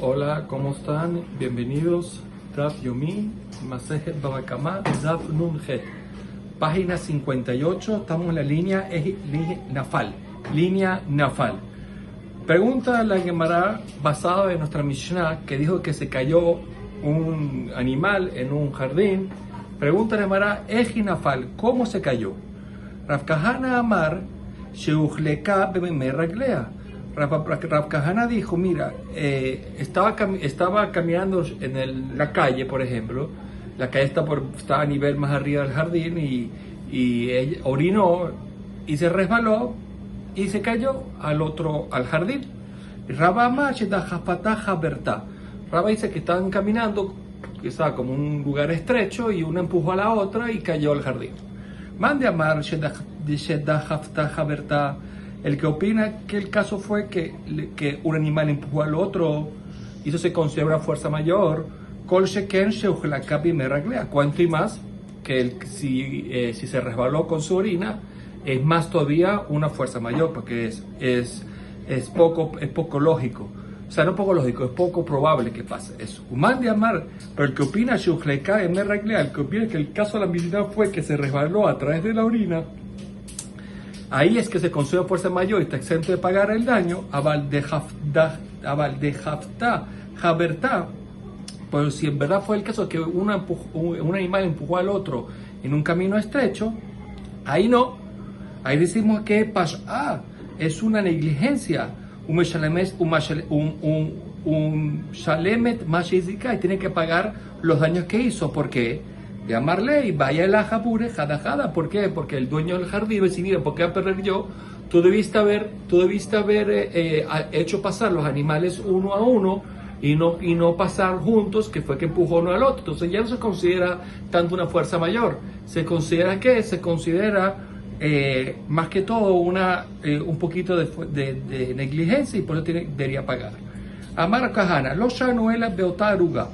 Hola, ¿cómo están? Bienvenidos. Daf Yomi, Masejet Baba Kama, Daf Nun Het. Página 58, estamos en la línea Nafal. Línea Nafal. Pregunta la Gemara basada en nuestra Mishnah que dijo que se cayó un animal en un jardín. Pregunta la Gemara, Eji Nafal, ¿cómo se cayó? Rav Kahana Amar, Sheujleka Bememe Raglea. Rav Kahana dijo, mira, estaba caminando en la calle, por ejemplo. La calle está a nivel más arriba del jardín y ella orinó y se resbaló y se cayó al jardín. Rabba dice que estaban caminando, que estaba como un lugar estrecho y una empujó a la otra y cayó al jardín. Mande Amar el que opina que el caso fue que un animal empujó al otro y eso se considera una fuerza mayor. Cuanto y más que si se resbaló con su orina, es más todavía una fuerza mayor, porque es poco lógico. O sea, no poco lógico, es poco probable que pase eso. Humán de Amar, pero el que opina el que opina que el caso de la militar fue que se resbaló a través de la orina, ahí es que se considera fuerza mayor y está exento de pagar el daño. Aval de Hafta, Jaberta. Pero si en verdad fue el caso que un animal empujó al otro en un camino estrecho, ahí no. Ahí decimos que es una negligencia. Un shalemet mashizika y tiene que pagar los daños que hizo. ¿Por qué? De amarle y vaya el ajapure jada. ¿Por qué? Porque el dueño del jardín va a decir, mira, ¿por qué a perder yo? Tú debiste haber hecho pasar los animales uno a uno y no pasar juntos, que fue que empujó uno al otro. Entonces ya no se considera tanto una fuerza mayor. Se considera más que todo un poquito de negligencia y por eso debería pagar. Amar Kahana, los shanuela beotaruga.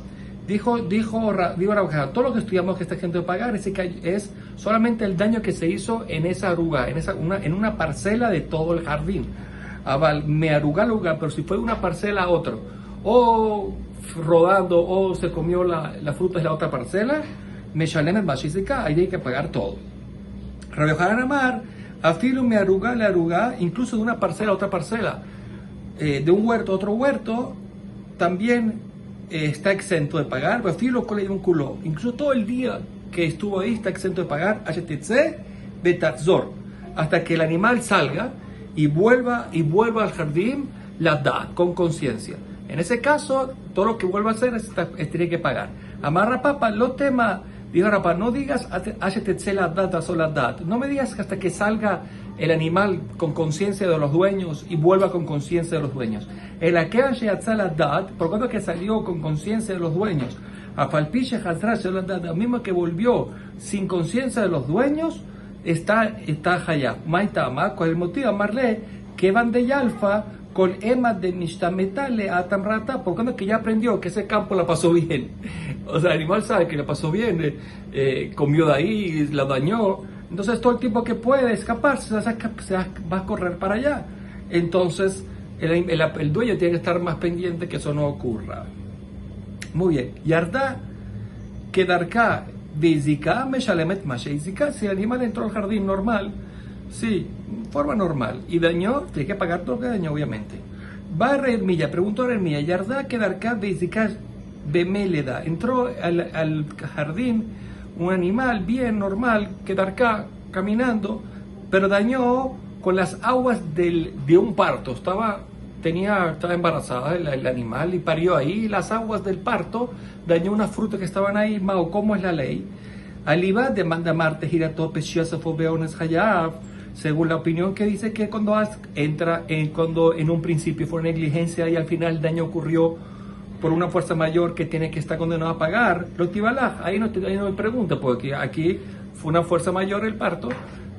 Dijo Rav, todo lo que estudiamos que está gente de pagar es solamente el daño que se hizo en esa aruga, en una parcela de todo el jardín. Me aruga lugar, pero si fue de una parcela a otro, o rodando, o se comió la fruta de la otra parcela, me shalem el bashizika, ahí hay que pagar todo. Rav Yohanan Amar, afilo me aruga, incluso de una parcela a otra parcela, de un huerto a otro huerto, también está exento de pagar, pero filo con un culo. Incluso todo el día que estuvo ahí está exento de pagar, hasta que el animal salga y vuelva al jardín, con conciencia. En ese caso, todo lo que vuelva a hacer tiene que pagar. Amarra papa, lo tema, diga Rapa, no digas no me digas que hasta que salga el animal con conciencia de los dueños y vuelva con conciencia de los dueños. El por cuanto que salió con conciencia de los dueños, lo mismo que volvió sin conciencia de los dueños, está allá. Maitama, con el motivo de amarle que van de Yalfa con Emma de Nishtametale a Tamrata, por cuanto que ya aprendió que ese campo la pasó bien. O sea, el animal sabe que la pasó bien, comió de ahí, la dañó. Entonces todo el tiempo que puede escaparse va a correr para allá. Entonces el dueño tiene que estar más pendiente que eso no ocurra. Muy bien. Yarda Kedarka de Zika me shalemet mashe Zika. Si el animal entró al jardín normal, sí, forma normal, y dañó, tiene que pagar todo lo que dañó, obviamente. Va a Milla, preguntó a Milla, Yarda Kedarka de Zika Bemeleda. Entró al jardín un animal bien normal, Kedarka, caminando, pero dañó con las aguas de un parto. Estaba embarazada el animal y parió ahí. Las aguas del parto dañó una fruta que estaban ahí. Mao, ¿cómo es la ley? Alibá demanda Marte Girato Peshiasafo Beones Hayab, según la opinión que dice que cuando en un principio fue negligencia y al final el daño ocurrió por una fuerza mayor que tiene que estar condenado a pagar, lo tibalaj, ahí no me pregunta, porque aquí fue una fuerza mayor el parto,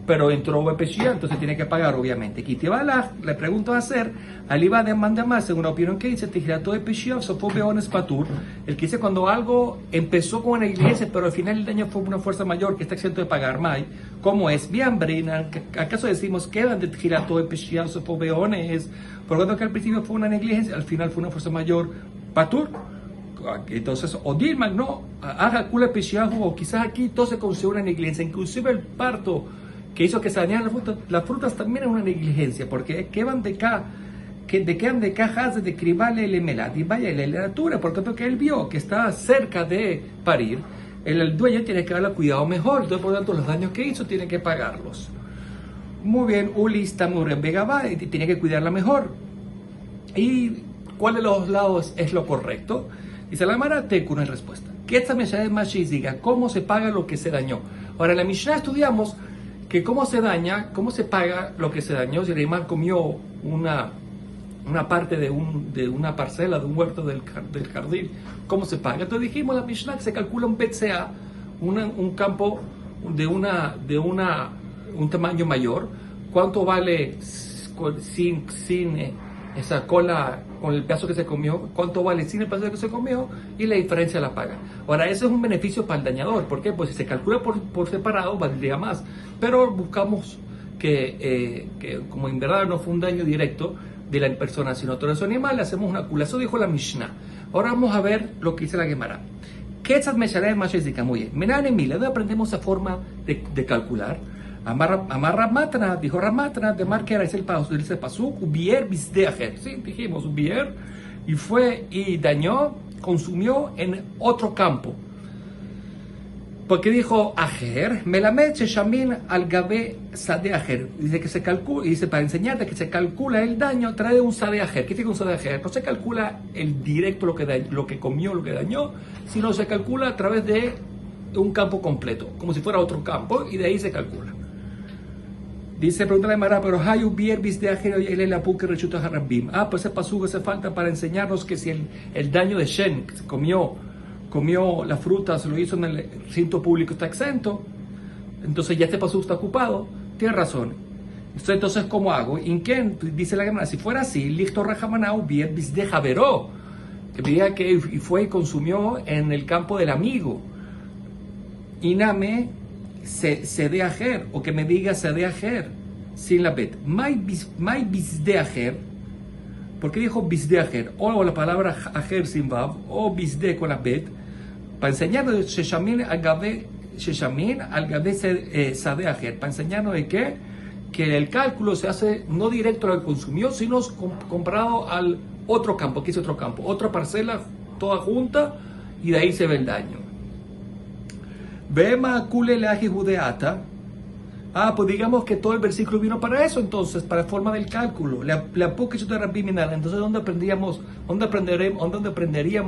pero entró Bepeshia, entonces tiene que pagar, obviamente. Kitibalaj, le pregunto a hacer, Aliba demanda más, según la opinión que dice, Tijirato Bepeshia, Sofo Beones Patur, el que dice cuando algo empezó con una iglesia, pero al final el daño fue una fuerza mayor que está exento de pagar, Mai, ¿cómo es? Bien, Brina, ¿acaso decimos quedan de Tijirato Bepeshia, Sofo Beones? Por lo tanto que al principio fue una negligencia, al final fue una fuerza mayor, Patur. Entonces, o Dilman, no, haga kula pishiahu, o quizás aquí todo se considera una negligencia, inclusive el parto que hizo que se dañaran las frutas también es una negligencia, porque que van de acá, de que han de cajas de cribale el melat y vaya la literatura, por tanto que él vio que estaba cerca de parir, el dueño tiene que darle cuidado mejor, entonces por tanto los daños que hizo tiene que pagarlos. Muy bien, Uli está muy rebegaba y tiene que cuidarla mejor. ¿Y cuál de los lados es lo correcto? Dice la Mara Teku en respuesta. Que esta Mishnah es más diga cómo se paga lo que se dañó. Ahora en la Mishnah estudiamos que cómo se daña, cómo se paga lo que se dañó si el animal comió una parte de una parcela, de un huerto del jardín, cómo se paga. Entonces dijimos la Mishnah que se calcula un BCA, un campo de un tamaño mayor, cuánto vale sin esa cola, con el pedazo que se comió, cuánto vale sin el pedazo que se comió y la diferencia la paga. Ahora, eso es un beneficio para el dañador. ¿Por qué? Pues si se calcula por separado, valdría más. Pero buscamos que como en verdad no fue un daño directo de la persona, sino todo ese animal, le hacemos una kula. Eso dijo la Mishnah. Ahora vamos a ver lo que dice la Gemara. ¿Qué es Meshaleh Mashezika? Muy bien. Menane Mila, ¿dónde aprendemos esa forma de calcular? Amar Ramatana, dijo Ramatana, de mar que era ese pasuk, ubier bisdeajer. Sí, dijimos ubier, y fue y dañó, consumió en otro campo. Porque dijo ajer, melamed sheshamin al gabe sade ajer. Dice que se calcula, dice para enseñarte que se calcula el daño a través de un sade ajer. ¿Qué significa un sade ajer? No se calcula el directo lo que comió, lo que dañó, sino se calcula a través de un campo completo, como si fuera otro campo, y de ahí se calcula. Dice, pregunta la Mara, pero hay ubier bisdeajer y el apuque rechuta harabim. Pues ese pasuk hace falta para enseñarnos que si el daño de Shen, que se comió las frutas, lo hizo en el recinto público, está exento, entonces ya este pasuk está ocupado, tiene razón. Entonces, ¿cómo hago? ¿En dice la Gemara, si fuera así, listo rajamanau bien bisdejaveró, que me diga que fue y consumió en el campo del amigo. Iname se de ajer, o que me diga se de ajer, sin la bet. Mai bisdeajer. ¿Por qué dijo bisdeajer? O la palabra ajer sin vav, o bisde con la bet, para enseñarnos de sheshamin al gabe sadeajer, para enseñarnos de que el cálculo se hace no directo al consumió, sino comparado al otro campo. ¿Qué es otro campo? Otra parcela toda junta, y de ahí se ve el daño. Vema kule leaji judeata. Pues digamos que todo el versículo vino para eso, entonces, para la forma del cálculo. La poca de Rabbi Minal. Entonces, ¿dónde aprenderíamos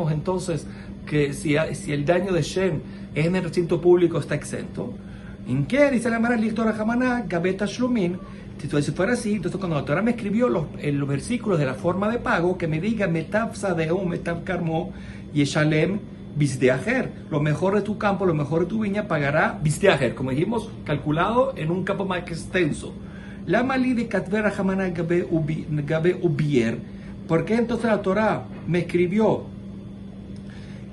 entonces que si el daño de Shem es en el recinto público está exento? ¿En qué? Dice la Mara Lictora Jamaná, Gabeta Shlumin. Si fuera así, entonces cuando la Torah me escribió los versículos de la forma de pago, que me diga Metav Sadeum, Metav Karmo, Yeshalem, Bisdeajer, lo mejor de tu campo, lo mejor de tu viña pagará Bisdeajer, como dijimos, calculado en un campo más extenso. La malí de Katvera Hamana Gabe Ubier. ¿Por qué entonces la Torah me escribió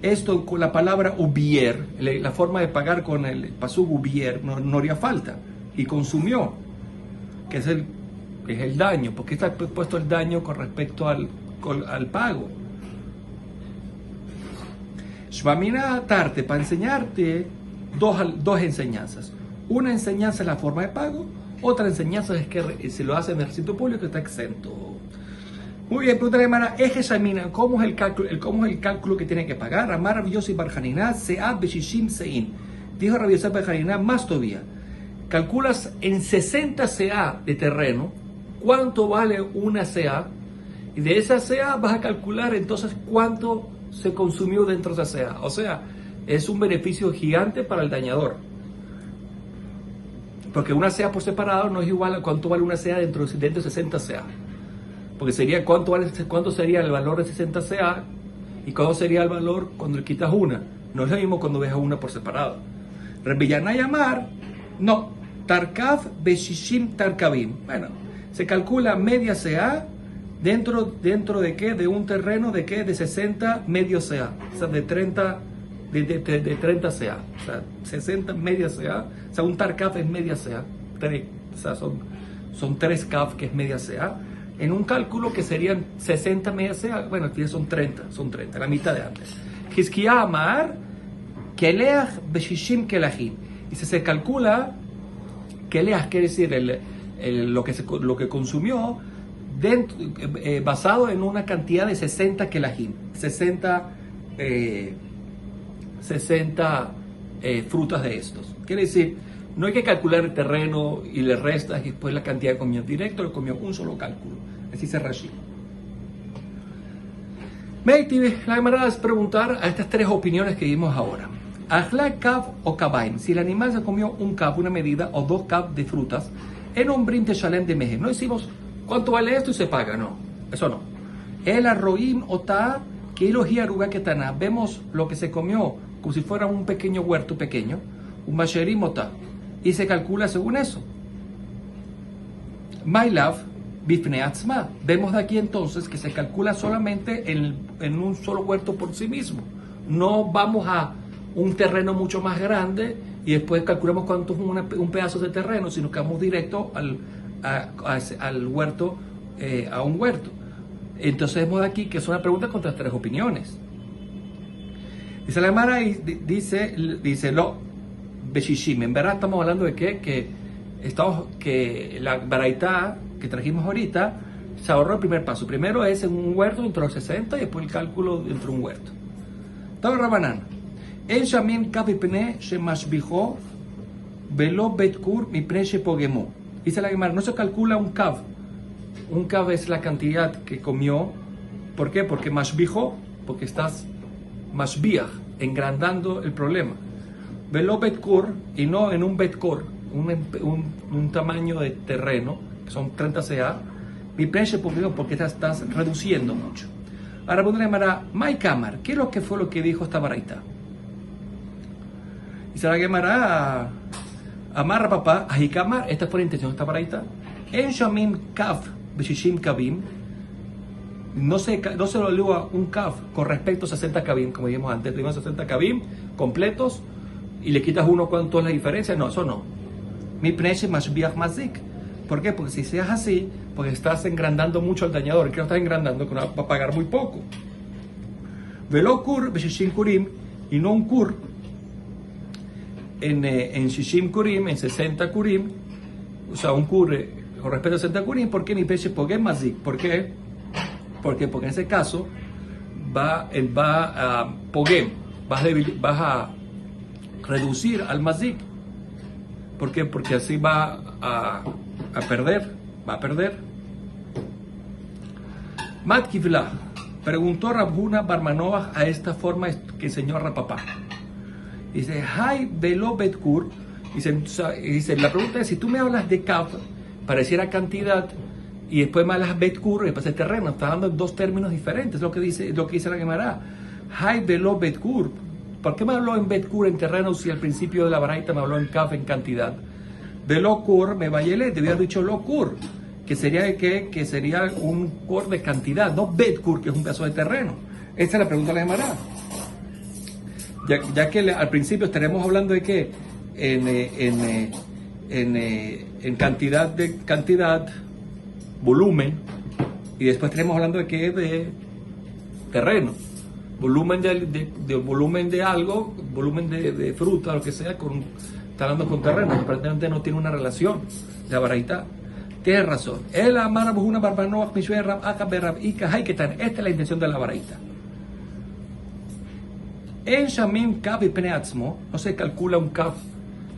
esto con la palabra Ubier, la forma de pagar con el pasuk Ubier, no haría falta, y consumió, que es el daño? ¿Por qué está puesto el daño con respecto al pago? Shvamina Tarte, para enseñarte dos enseñanzas. Una enseñanza es la forma de pago, otra enseñanza es que se lo hace en el recinto público, está exento. Muy bien, pregunta la hermana, ¿cómo es el cálculo que tienen que pagar? Amar Rabbi Yossi bar Hanina, Se'a Beshishim Sein. Dijo Rabbi Yossi bar Hanina, más todavía. Calculas en 60 CA de terreno, cuánto vale una CA, y de esa CA vas a calcular entonces cuánto se consumió dentro de esa CA. O sea, es un beneficio gigante para el dañador. Porque una CA por separado no es igual a cuánto vale una CA dentro de 60 CA. Porque sería cuánto sería el valor de 60 CA y cuánto sería el valor cuando le quitas una. No es lo mismo cuando ves a una por separado. Revillanay Amar, no. Tarkav Beshishim Tarkavim. Bueno, se calcula media CA dentro de qué, de un terreno de qué, de 60 medio CA. O sea, de 30 CA. O sea, 60 media CA. O sea, un Tarkav es media CA. O sea, son 3 CAV que es media CA. en un cálculo que serían 60 meses, bueno, aquí son 30, la mitad de antes. Hizkiah Amar, Keleach Beshishim Kelachim. Y si se calcula, Keleach quiere decir lo que consumió, basado en una cantidad de 60 kelahim, 60 frutas de estos. Quiere decir, no hay que calcular el terreno y le restas y después la cantidad de comió directo, le comió un solo cálculo. Así se Rashi. La Gemara es preguntar a estas tres opiniones que vimos ahora. Ajla kav o kabaim. Si el animal se comió un kav, una medida, o 2 kav de frutas, en ombrim teshalem de mejem. No decimos cuánto vale esto y se paga, no. Eso no. El arroim ota que elogia aruga ketana. Vemos lo que se comió como si fuera un pequeño huerto pequeño, un masherim ota, y se calcula según eso. My love bifne atzma. Vemos de aquí entonces que se calcula solamente en un solo huerto por sí mismo. No vamos a un terreno mucho más grande y después calculamos cuánto es un pedazo de terreno, sino que vamos directo al huerto, a un huerto. Entonces vemos aquí que es una pregunta contra 3 opiniones. Dice la Gemara, dice lo Beshishim. En verdad estamos hablando de que la baraita que trajimos ahorita se ahorró el primer paso. Primero es en un huerto dentro de los 60 y después el cálculo dentro de un huerto. Estaba Rabanán. En Shamin Kavipne Shemashbijo Velo Betkur Mipne Shepogemo. Dice la Gemara, no se calcula un kav. Un kav es la cantidad que comió. ¿Por qué? Porque mashbijo, porque estás mashbiach, engrandando el problema. Velo betkur, y no en un betkur, un tamaño de terreno, que son 30 CA, mipne shepogemo, porque estás reduciendo mucho. Ahora pondré la Gemara, Mai Kamar, ¿qué es lo que fue lo que dijo esta baraita? Dice la Gemara, Amarra papá, Ajikamar, esta fue la intención de esta baraita. En Shamim Kaf, Beshishim Kavim, no se lo evalúa un Kaf con respecto a 60 Kavim, como dijimos antes, primero 60 Kavim completos y le quitas uno cuánto es la diferencia. No, eso no. Mi precio más biach mazik. ¿Por qué? Porque si seas así, pues estás engrandando mucho al dañador. ¿Qué no estás engrandando? Que va a pagar muy poco. Velo kur Beshishim Kurim, y no un kur en Shishim Kurim, en 60 Kurim, o sea, un kur con respecto a 60 Kurim. ¿Por qué mi peche Pogem Mazik? ¿Por qué? Porque en ese caso él va a Pogem, vas a reducir al Mazik. ¿Por qué? Porque así va a perder. Mat Kivla preguntó Rabhuna Barmanovach a esta forma que enseñó a Rapapá. Dice, Hay Velo Betkur. Dice, la pregunta es, si tú me hablas de Kav, pareciera cantidad, y después me hablas Betkur, y después el terreno, está dando 2 términos diferentes, lo que dice la Gemara. Hay Velo Betkur. ¿Por qué me habló en Betkur, en terreno, si al principio de la baraita me habló en Kav, en cantidad? Velo Kur, me vayele, te hubiera dicho Lo Kur, que sería que sería un Kur de cantidad, no Betkur, que es un pedazo de terreno. Esa es la pregunta de la Gemara. Ya que al principio estaremos hablando de que en cantidad, volumen, y después estaremos hablando de que de terreno, volumen de algo, volumen de fruta, lo que sea, está hablando con terreno, aparentemente no tiene una relación de baraita. Tienes razón. Esta es la intención de la baraita. En Shamim Kav y Peneatzmo no se calcula un Kav,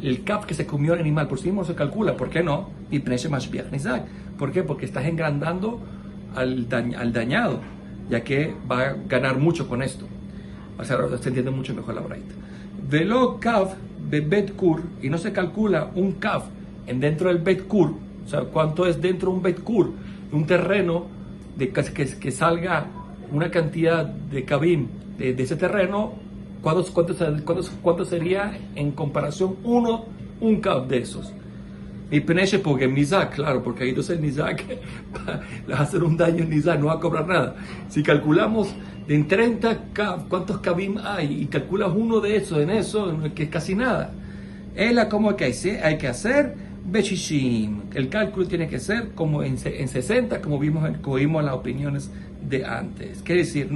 el Kav que se comió el animal por sí mismo no se calcula. ¿Por qué no? Y Pneche Mashbiach Nizak. ¿Por qué? Porque estás engrandando al dañado, ya que va a ganar mucho con esto. O sea, se entiende mucho mejor la braita. Velo Kav de Betkur, y no se calcula un Kav dentro del Betkur, o sea, cuánto es dentro de un Betkur, un terreno que salga una cantidad de Kavim de ese terreno. ¿Cuánto sería en comparación un Kav de esos? Y Peneche porque Nizak, claro, porque ahí entonces el Nizak le va a hacer un daño en Nizak, no va a cobrar nada. Si calculamos en 30 Kav, ¿cuántos Kavim hay? Y calculas uno de esos en eso, que es casi nada. Es la como que hay que hacer, Beshishim. El cálculo tiene que ser como en 60, como vimos en las opiniones de antes. Quiere decir,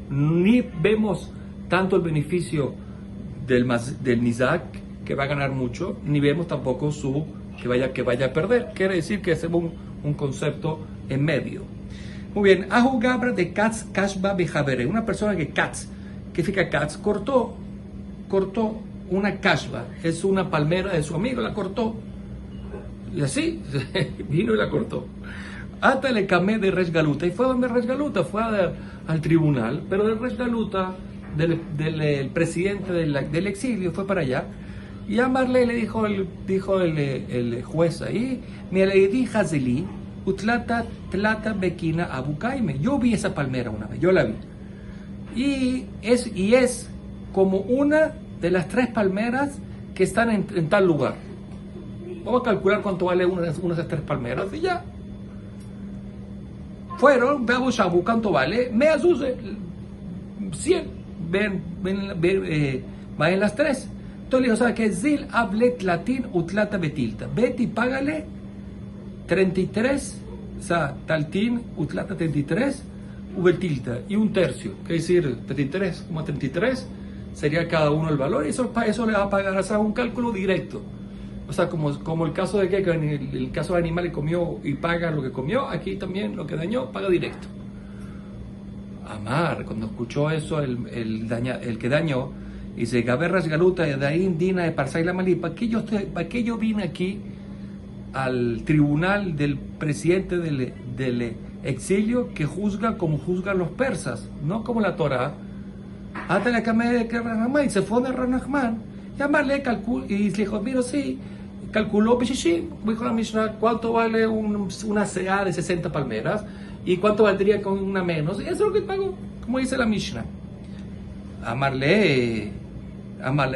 ni vemos tanto el beneficio del Nizak, que va a ganar mucho, ni vemos tampoco que vaya a perder. Quiere decir que hacemos un concepto en medio. Muy bien, Ahu Gabra de Katz Kashba Behabere, una persona que Katz, ¿qué significa Katz? Cortó una Kashba, es una palmera de su amigo, la cortó. Y así, vino y la cortó. Hasta le camé de Resh Galuta, y fue donde Resh Galuta, fue al tribunal, pero de Resh Galuta, del presidente del exilio, fue para allá. Y a Marley le dijo el juez ahí, me le dije Hazeli, Utlata Tlata Bekina Abukaime. Yo vi esa palmera una vez, yo la vi. Y es como una de las 3 palmeras que están en tal lugar. Vamos a calcular cuánto vale una de esas 3 palmeras y ya. Fueron, veamos Shabu, ¿cuánto vale? Me asuse 100. Va en las 3. Entonces le dijo, ¿sabes qué? Zil hablet latín utlata betilta. Vete y págale 33, o sea, taltín utlata 33, ubetilta, y un tercio. ¿Qué decir? 33, como 33 sería cada uno el valor, y eso le va a pagar, o sea, un cálculo directo. O sea, como el caso de que en el caso del animal comió y paga lo que comió, aquí también lo que dañó, paga directo. Amar, cuando escuchó eso, el que dañó, dice, Gaberras Galuta, de ahí Dina de Parsay la Malí, ¿para qué yo vine aquí al tribunal del presidente del exilio que juzga como juzgan los persas, no como la Torah? Hasta la cama de Ranahman, y se fue de Ranahman, llamarle y le dijo, mira, sí, calculó Beshishim, dijo la Mishnah, ¿cuánto vale una CA de 60 palmeras? ¿Y cuánto valdría con una menos? Y eso es lo que pagó, como dice la Mishnah. Amarle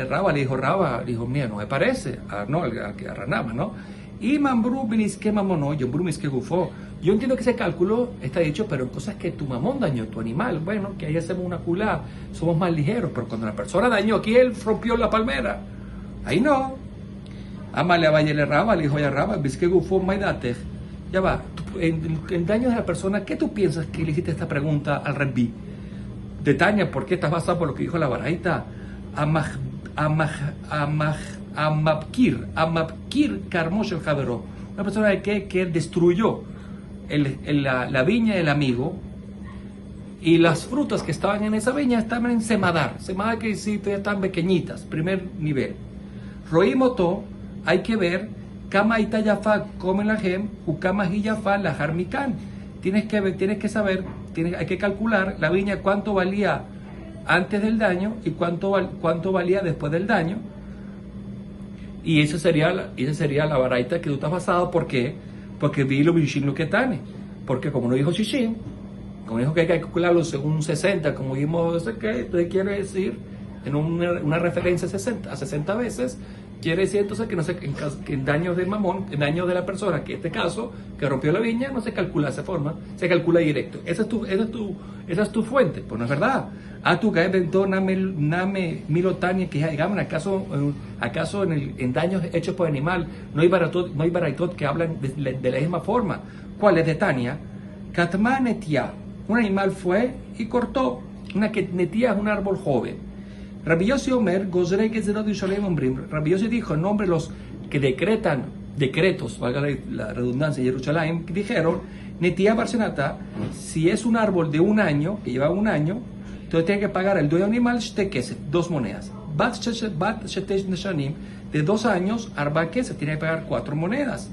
Raba, le dijo, mira, no me parece, a Ranama, ¿no? Y Mambrú Binisque Mamonó, yo entiendo que ese cálculo está hecho, pero en cosas que tu mamón dañó, tu animal, bueno, que ahí hacemos una culá, somos más ligeros, pero cuando la persona dañó, aquí él rompió la palmera, ahí no. Amale a Valle le Raba, le dijo a Raba, Bisque Gufó, Maidatej, ya va, en daño de la persona, ¿qué tú piensas que le hiciste esta pregunta al Rebbi? Detaña, ¿por qué estás basado por lo que dijo la Baraita? Amapkir Karmosh el Javeró, una persona que destruyó la viña del amigo, y las frutas que estaban en esa viña estaban en semadar que sí, están pequeñitas, primer nivel. Roimoto, hay que ver, Kama Itayafa Comen la Gem, Ukama Hiyafa la Jarmikan. Tienes que saber, hay que calcular la viña cuánto valía antes del daño y cuánto valía después del daño. Y esa sería la baraita que tú estás basado. ¿Por qué? Porque vi lo Bishim lo que tane. Porque como no dijo Shishim, como dijo que hay que calcularlo según 60, como vimos, entonces quiere decir, en una referencia a 60 veces, quiere decir entonces que no se, que en daños del mamón, en daños de la persona, que en este caso, que rompió la viña, no se calcula de esa forma, se calcula directo. Esa es tu fuente. Pues no es verdad. Tu cae dentro name milotania que digamos, acaso en daños hechos por animal no hay baraitot que hablan de la misma forma. ¿Cuál es de Tania? Katma netia, un animal fue y cortó. Una que netia es un árbol joven. Rabbi Yossi Omer, Gozrei Gezerot Yishalem Ombrim. Rabbi Yossi dijo, en nombre de los que decretan decretos, valga la redundancia, Jerusalén, dijeron, netia barsenata, si es un árbol de un año, que lleva un año, entonces tiene que pagar el dueño animal shte kesef, 2 monedas. Bat shetesh neshanim, de 2 años, arba kesef, tiene que pagar 4 monedas.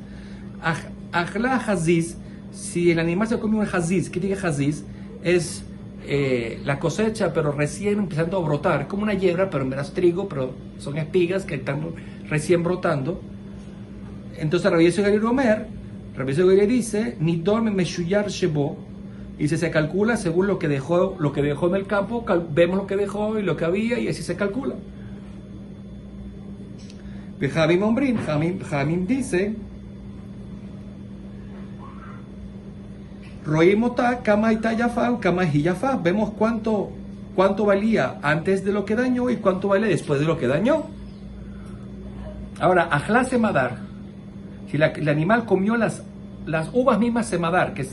Ajla haziz, si el animal se come un haziz, ¿qué dice haziz? Es la cosecha, pero recién empezando a brotar, como una hiedra, pero en verdad es trigo, pero son espigas que están recién brotando. Entonces Rabbi Yossi Omer, Rabbi Yossi dice, Nidon meshuyar shebo, y se calcula según lo que dejó en el campo, vemos lo que dejó y lo que había, y así se calcula. Jamim dice, Roimota, Kama Itayafa, Kama Hiyafa, vemos cuánto valía antes de lo que dañó y cuánto vale después de lo que dañó. Ahora, ajla semadar, si el animal comió las uvas mismas semadar, que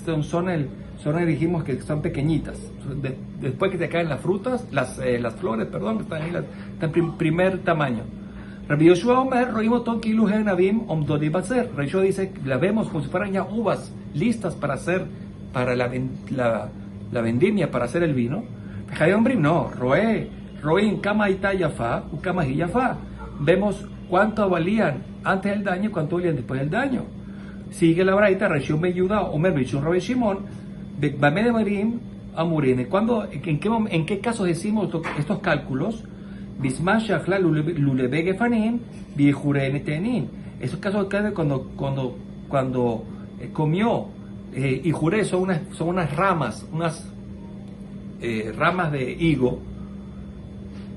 dijimos que son pequeñitas, después que te caen las frutas, las flores, perdón, que están ahí, están primer tamaño. Rabbi Yoshua Omer, roímos ton kilu henabim omdodi baser. Rabbi Yoshua dice, la vemos como si fueran ya uvas listas para hacer, para la vendimia, para hacer el vino. No, roín kama ita yafa, ukama hi yafa. Vemos cuánto valían antes del daño y cuánto valían después del daño. Sigue la braita, Reshon me ayuda, Omer Bichun Rabbi Shimon, Bame de Marim, Amurin. ¿En qué casos decimos estos cálculos? Bisman Shachla Lulebe Gefanin, Viejure Netenin. Esos casos cuando comió y juré son unas ramas, ramas de higo,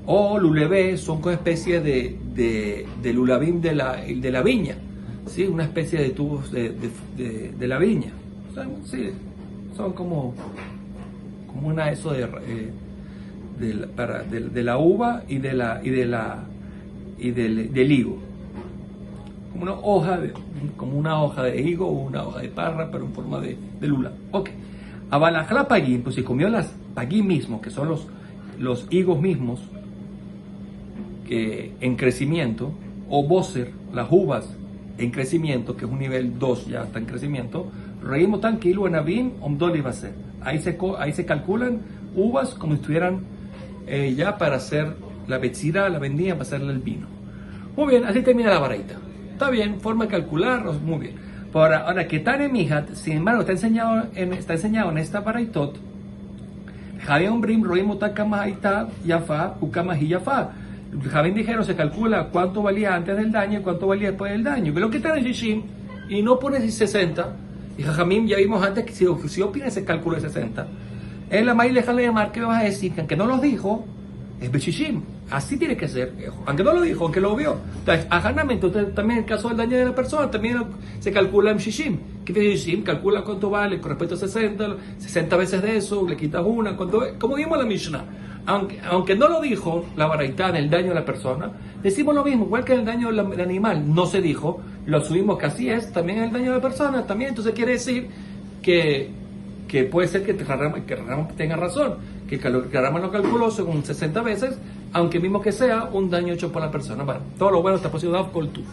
o lulebe son una especie de lulabim de la viña, ¿sí? Una especie de tubos de la viña. Sí, son como una eso de la uva y del higo, como una hoja de higo o una hoja de parra, pero en forma de lula. Ok. Abalajla pagín, pues si comió las pagín mismos, que son los higos mismos que en crecimiento, o boser, las uvas en crecimiento, que es un nivel 2, ya está en crecimiento, reímos tan kilo en abin omdoli va a ser. Ahí se calculan uvas como si estuvieran ya para hacer la betzira, la vendía para hacerle el vino. Muy bien, así termina la baraita. Está bien, forma de calcularlos, muy bien. Ahora que tan emihat, sin embargo, está enseñado en esta baraitot, Javier Brim, Roim Utakama Haita, Yafa, Ukama Yafa. Javín dijeron, se calcula cuánto valía antes del daño y cuánto valía después del daño. Pero que está en Shishim, y no pones 60, y Jajamim ya vimos antes que si opina ese cálculo de 60, en la maíz le llamar, ¿qué vas a decir? Que aunque no lo dijo, es Beshishim. Así tiene que ser, aunque no lo dijo, aunque lo vio. Entonces, entonces también en el caso del daño de la persona, también se calcula en Shishim. ¿Qué es Shishim? Calcula cuánto vale con respecto a 60 veces de eso, le quitas una, como vimos en la Mishnah. Aunque no lo dijo la baraita del daño de la persona, decimos lo mismo, igual que el daño del animal no se dijo, lo asumimos que así es, también el daño de la persona, también. Entonces quiere decir que puede ser que Rama tenga razón, que Rama lo calculó según 60 veces, aunque mismo que sea un daño hecho por la persona. Bueno, todo lo bueno está posible con el tufo.